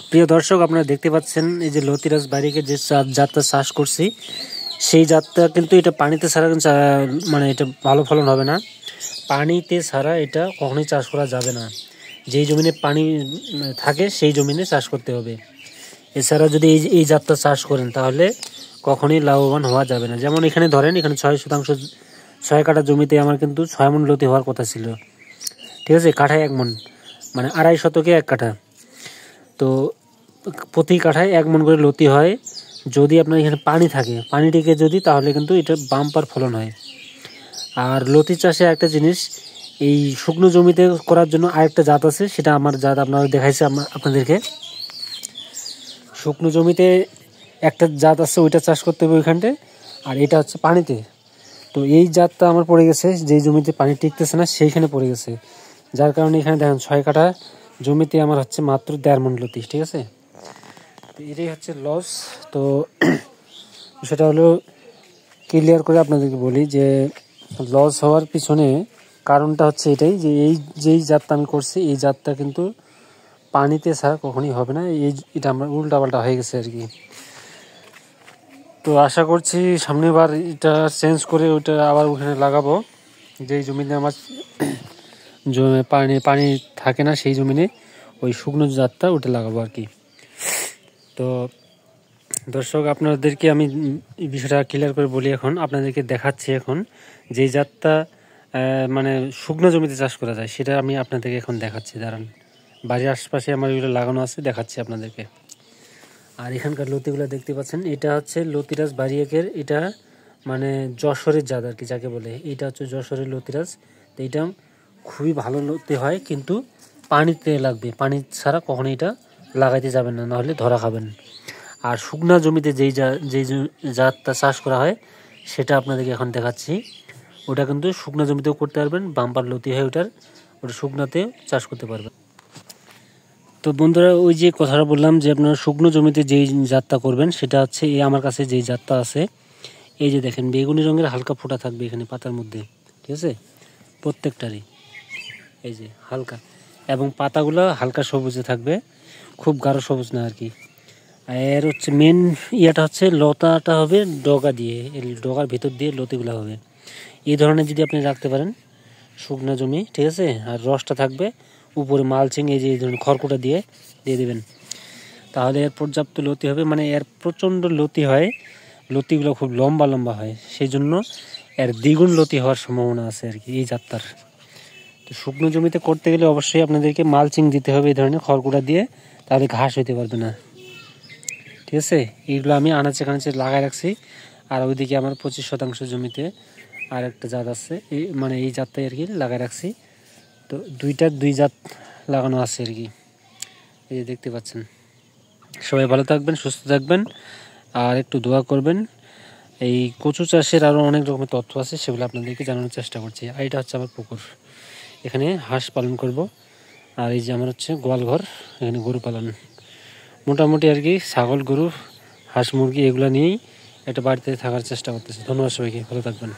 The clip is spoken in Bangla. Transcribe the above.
প্রিয় দর্শক, আপনারা দেখতে পাচ্ছেন এই যে লতিরাজ বাড়িকে যে জাতটা চাষ করছি, সেই জাতটা কিন্তু এটা পানিতে ছাড়া মানে এটা ভালো ফলন হবে না। পানিতে ছাড়া এটা কখনোই চাষ করা যাবে না। যেই জমিনে পানি থাকে সেই জমিনে চাষ করতে হবে। এছাড়া যদি এই জাতটা চাষ করেন তাহলে কখনোই লাভবান হওয়া যাবে না। যেমন এখানে ধরেন, এখানে 6 কাঠা জমিতে আমার কিন্তু 6 মণ লতি হওয়ার কথা ছিল, ঠিক আছে। কাঠায় 1 মণ, মানে 2.5 শতকে 1 কাঠা। তো প্রতি কাঠায় 1 মণ করে লতি হয় যদি আপনার এখানে পানি থাকে, পানি টিকে যদি, তাহলে কিন্তু এটা বাম্পার ফলন হয়। আর লতি চাষে একটা জিনিস, এই শুকনো জমিতে করার জন্য আরেকটা জাত আছে, সেটা আমার জাত আপনারা দেখাইছে আপনাদেরকে। শুকনো জমিতে একটা জাত আছে, ওইটা চাষ করতে হবে ওইখানটায়, আর এটা হচ্ছে পানিতে। তো এই জাতটা আমার পড়ে গেছে, যেই জমিতে পানি টিকতেছে না সেইখানে পড়ে গেছে, যার কারণে এখানে দেখেন 6 কাঠা জমিতে আমার হচ্ছে মাত্র 1.5 মণ লতি, ঠিক আছে। তো এটাই হচ্ছে লস। তো সেটা হলো ক্লিয়ার করে আপনাদেরকে বলি যে লস হওয়ার পিছনে কারণটা হচ্ছে এটাই, যে যেই জাতটা আমি করছি এই জাতটা কিন্তু পানিতে ছাড়া কখনই হবে না। এটা আমার উল্টাপাল্টা হয়ে গেছে আর কি। তো আশা করছি সামনের বার এটা চেঞ্জ করে ওইটা আবার ওখানে লাগাবো, যেই জমিনে আমার পানি থাকে না সেই জমিনে ওই শুকনো জাতটা ওটা লাগাবো আর কি। তো দর্শক, আপনাদেরকে আমি এই বিষয়টা ক্লিয়ার করে বলি। এখন আপনাদেরকে দেখাচ্ছি এখন যেই জাতটা মানে শুকনো জমিতে চাষ করা যায়, সেটা আমি আপনাদেরকে এখন দেখাচ্ছি। দাঁড়ান, বাড়ির আশপাশে আমার এগুলো লাগানো আছে, দেখাচ্ছি আপনাদেরকে। আর এখানকার লতিগুলো দেখতে পাচ্ছেন, এটা হচ্ছে লতিরাজ বাড়িয়াকের, এটা মানে যশোরের জাত আর কি যাকে বলে। এটা হচ্ছে যশোরের লতিরাজ। তো এটা খুবই ভালো লতি হয়, কিন্তু পানিতে লাগবে, পানি ছাড়া কখনো এটা লাগাইতে যাবেন না, নাহলে ধরা খাবেন। আর শুকনা জমিতে যেই জাতটা চাষ করা হয় সেটা আপনাদেরকে এখন দেখাচ্ছি। ওটা কিন্তু শুকনো জমিতেও করতে পারবেন, বাম্পার লতি হয় ওটা শুকনাতেও চাষ করতে পারবেন। তো বন্ধুরা, ওই যে কথাটা বললাম যে আপনারা শুকনো জমিতে যেই জাতটা করবেন সেটা হচ্ছে এই আমার কাছে যেই জাতটা আছে, এই যে দেখেন বেগুনি রঙের হালকা ফোঁটা থাকবে এখানে পাতার মধ্যে, ঠিক আছে, প্রত্যেকটারই এই যে হালকা, এবং পাতাগুলো হালকা সবুজে থাকবে, খুব গাঢ় সবুজ না আর কি। এর হচ্ছে মেন ইয়াটা হচ্ছে লতাটা হবে ডগা দিয়ে, এই ডগার ভিতর দিয়ে লতিগুলো হবে। এই ধরনের যদি আপনি রাখতে পারেন শুকনো জমি, ঠিক আছে, আর রসটা থাকবে উপরে মালচিং, এই যে এই ধরনের খড়কুটা দিয়ে দেবেন, তাহলে এর পর্যাপ্ত লতি হবে। মানে এর প্রচণ্ড লতি হয়, লতিগুলো খুব লম্বা লম্বা হয়, সেই জন্য এর দ্বিগুণ লতি হওয়ার সম্ভাবনা আছে আর কি এই জাতটার। তো শুকনো জমিতে করতে গেলে অবশ্যই আপনাদেরকে মালচিং দিতে হবে এই ধরনের খড়কুটা দিয়ে, তাহলে ঘাস হইতে পারবে না, ঠিক আছে। এইগুলো আমি আনাচে কানাচে লাগাই রাখছি। আর ওইদিকে আমার 25% জমিতে আর একটা জাত আছে, মানে এই জাতটাই আর কি লাগাই রাখছি। তো দুই জাত লাগানো আছে আর কি, এই যে দেখতে পাচ্ছেন। সবাই ভালো থাকবেন, সুস্থ থাকবেন, আর একটু দোয়া করবেন। এই কচু চাষের আরও অনেক রকমের তথ্য আছে, সেগুলো আপনাদেরকে জানানোর চেষ্টা করছি। আর এটা হচ্ছে আমার পুকুর, এখানে হাঁস পালন করব। আর এই যে আমার হচ্ছে গোয়ালঘর, এখানে গরু পালন, মোটামুটি আর কি ছাগল, গরু, হাঁস, মুরগি এগুলো নিয়েই একটা বাড়িতে থাকার চেষ্টা করতেছি। ধন্যবাদ সবাইকে, ভালো থাকবেন।